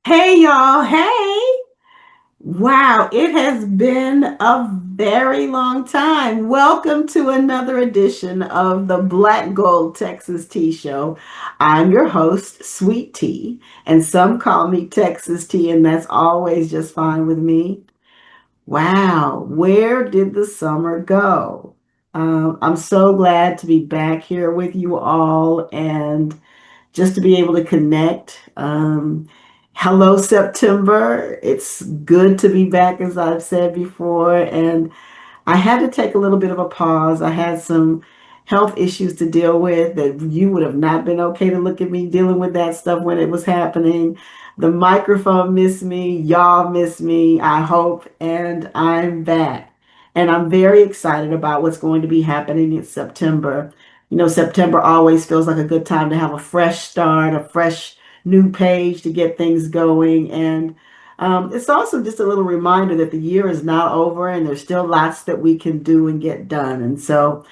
Hey y'all, hey! Wow, it has been a very long time. Welcome to another edition of the Black Gold Texas Tea Show. I'm your host, Sweet Tea, and some call me Texas Tea, and that's always just fine with me. Wow, where did the summer go? I'm so glad to be back here with you all and just to be able to connect. Hello, September. It's good to be back, as I've said before. And I had to take a little bit of a pause. I had some health issues to deal with that you would have not been okay to look at me dealing with that stuff when it was happening. The microphone missed me. Y'all miss me, I hope. And I'm back. And I'm very excited about what's going to be happening in September. You know, September always feels like a good time to have a fresh start, a fresh new page to get things going. And it's also just a little reminder that the year is not over and there's still lots that we can do and get done. And so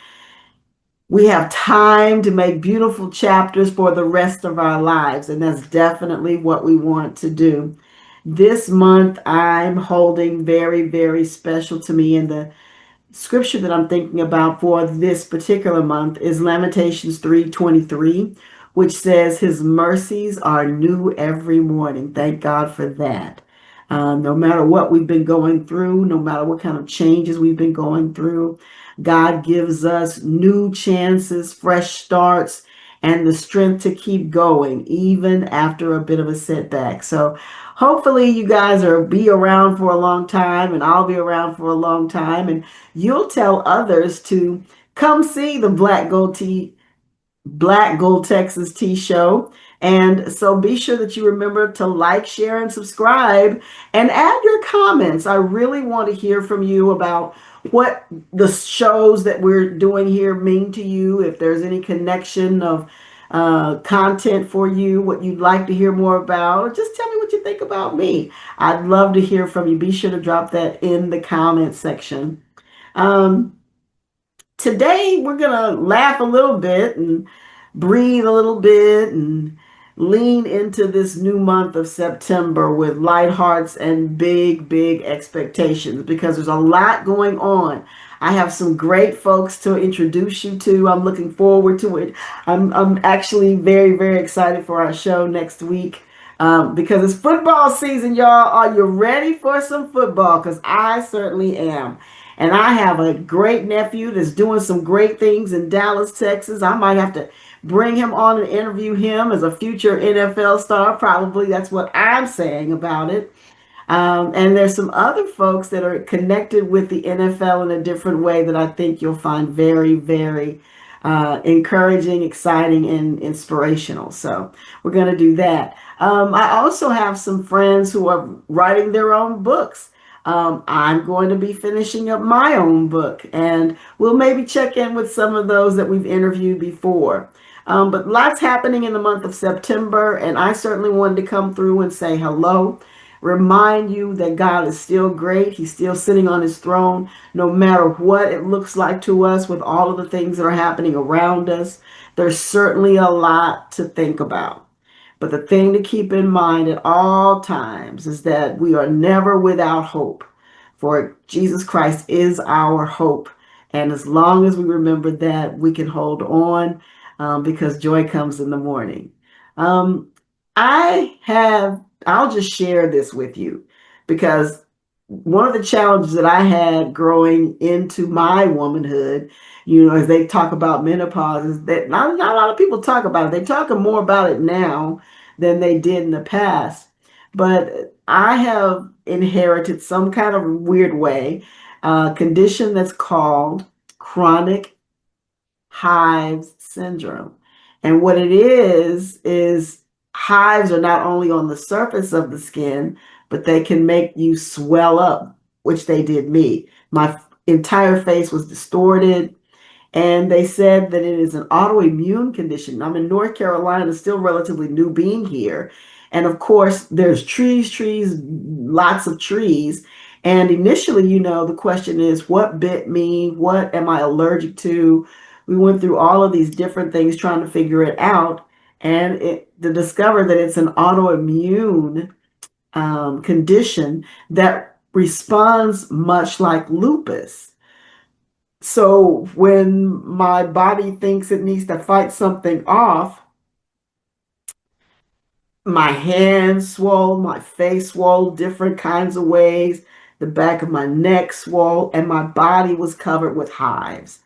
we have time to make beautiful chapters for the rest of our lives. And that's definitely what we want to do. This month, I'm holding very, very special to me. And the scripture that I'm thinking about for this particular month is Lamentations 3:23, which says his mercies are new every morning. Thank God for that. No matter what we've been going through, no matter what kind of changes we've been going through, God gives us new chances, fresh starts, and the strength to keep going even after a bit of a setback. So hopefully you guys are be around for a long time and I'll be around for a long time and you'll tell others to come see the Black Gold Texas Tea Show. And so be sure that you remember to like, share, and subscribe and add your comments. I really want to hear from you about what the shows that we're doing here mean to you, if there's any connection of content for you, what you'd like to hear more about, or just tell me what you think about me. I'd love to hear from you. Be sure to drop that in the comment section. Um, Today we're going to laugh a little bit and breathe a little bit and lean into this new month of September with light hearts and big, big expectations because there's a lot going on. I have some great folks to introduce you to. I'm looking forward to it. I'm actually very, very excited for our show next week because it's football season, y'all. Are you ready for some football? Because I certainly am. And I have a great nephew that's doing some great things in Dallas, Texas. I might have to bring him on and interview him as a future NFL star. Probably that's what I'm saying about it. And there's some other folks that are connected with the NFL in a different way that I think you'll find very, very encouraging, exciting, and inspirational. So we're going to do that. I also have some friends who are writing their own books. I'm going to be finishing up my own book, and we'll maybe check in with some of those that we've interviewed before. But lots happening in the month of September, and I certainly wanted to come through and say hello, remind you that God is still great. He's still sitting on his throne, no matter what it looks like to us with all of the things that are happening around us. There's certainly a lot to think about. But the thing to keep in mind at all times is that we are never without hope, for Jesus Christ is our hope. And as long as we remember that, we can hold on because joy comes in the morning. Um, I'll just share this with you because one of the challenges that I had growing into my womanhood, you know, as they talk about menopause, is that not a lot of people talk about it. They talk more about it now than they did in the past. But I have inherited some kind of weird way, a condition that's called chronic hives syndrome. And what it is hives are not only on the surface of the skin, but they can make you swell up, which they did me. My entire face was distorted. And they said that it is an autoimmune condition. I'm in North Carolina, still relatively new being here. And of course, there's trees, lots of trees. And initially, you know, the question is, what bit me? What am I allergic to? We went through all of these different things trying to figure it out. And to discover that it's an autoimmune condition that responds much like lupus. So when my body thinks it needs to fight something off, my hands swole, my face swole different kinds of ways, the back of my neck swole, and my body was covered with hives.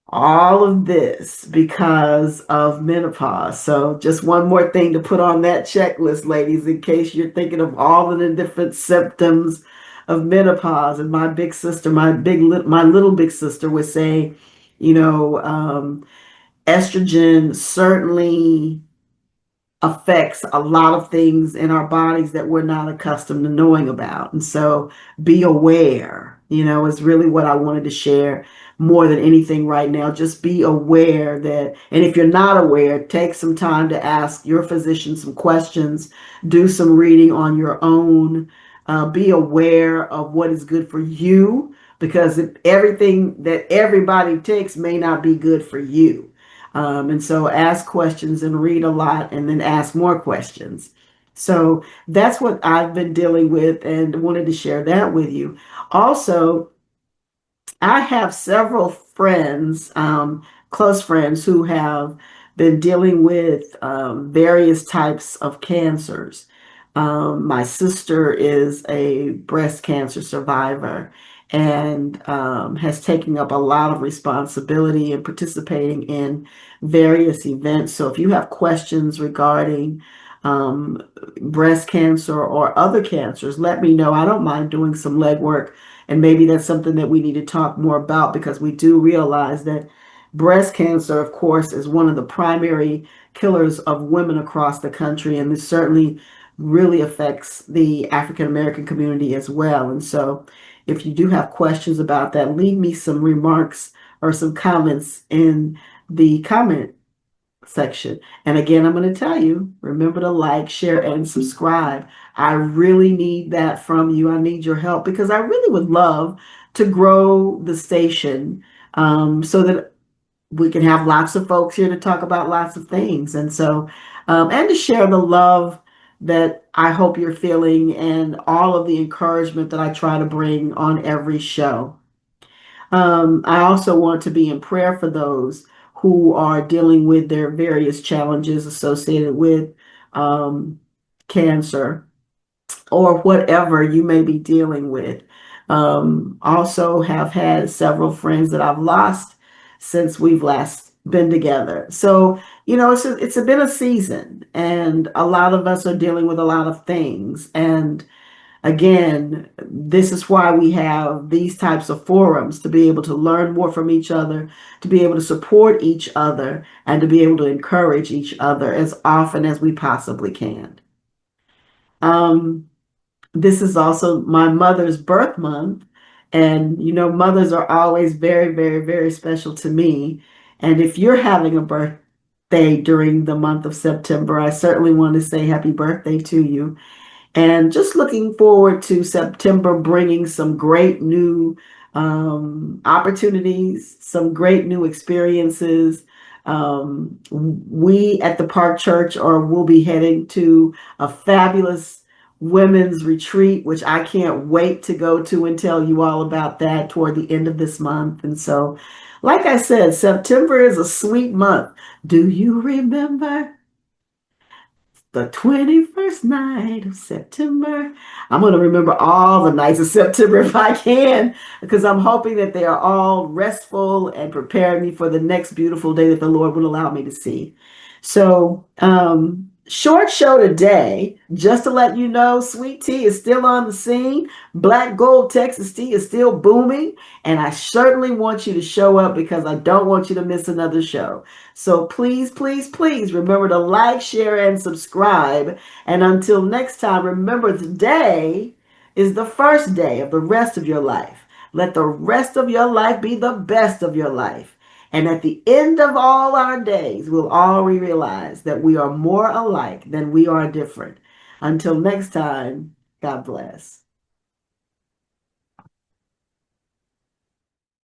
All of this because of menopause. So just one more thing to put on that checklist, ladies, in case you're thinking of all of the different symptoms of menopause. And my big sister, my little big sister would say, you know, estrogen certainly affects a lot of things in our bodies that we're not accustomed to knowing about. And so be aware, is really what I wanted to share more than anything right now. Just be aware that, and if you're not aware, take some time to ask your physician some questions, do some reading on your own, be aware of what is good for you, because everything that everybody takes may not be good for you. And so ask questions and read a lot and then ask more questions. So that's what I've been dealing with and wanted to share that with you. Also, I have several friends, close friends, who have been dealing with various types of cancers. My sister is a breast cancer survivor and has taken up a lot of responsibility in participating in various events. So if you have questions regarding um, breast cancer or other cancers, let me know. I don't mind doing some legwork, and maybe that's something that we need to talk more about, because we do realize that breast cancer, of course, is one of the primary killers of women across the country. And this certainly really affects the African American community as well. And so if you do have questions about that, leave me some remarks or some comments in the comment section. And again, I'm going to tell you, remember to like, share, and subscribe. I really need that from you. I need your help, because I really would love to grow the station, so that we can have lots of folks here to talk about lots of things. And so, and to share the love that I hope you're feeling and all of the encouragement that I try to bring on every show. I also want to be in prayer for those who are dealing with their various challenges associated with um, cancer or whatever you may be dealing with. Also have had several friends that I've lost since we've last been together. So, it's been a season, and a lot of us are dealing with a lot of things. And again, this is why we have these types of forums, to be able to learn more from each other, to be able to support each other, and to be able to encourage each other as often as we possibly can. This is also my mother's birth month. And, mothers are always very, very, very special to me. And if you're having a birthday during the month of September, I certainly want to say happy birthday to you. And just looking forward to September bringing some great new opportunities, some great new experiences. We at the Park Church will be heading to a fabulous women's retreat, which I can't wait to go to and tell you all about that toward the end of this month. And so, like I said, September is a sweet month. Do you remember the 21st night of September? I'm going to remember all the nights of September if I can, because I'm hoping that they are all restful and preparing me for the next beautiful day that the Lord will allow me to see. So, short show today, just to let you know, Sweet Tea is still on the scene. BlackGold-TexasTee is still booming. And I certainly want you to show up, because I don't want you to miss another show. So please, please, please remember to like, share, and subscribe. And until next time, remember, today is the first day of the rest of your life. Let the rest of your life be the best of your life. And at the end of all our days, we'll all realize that we are more alike than we are different. Until next time, God bless.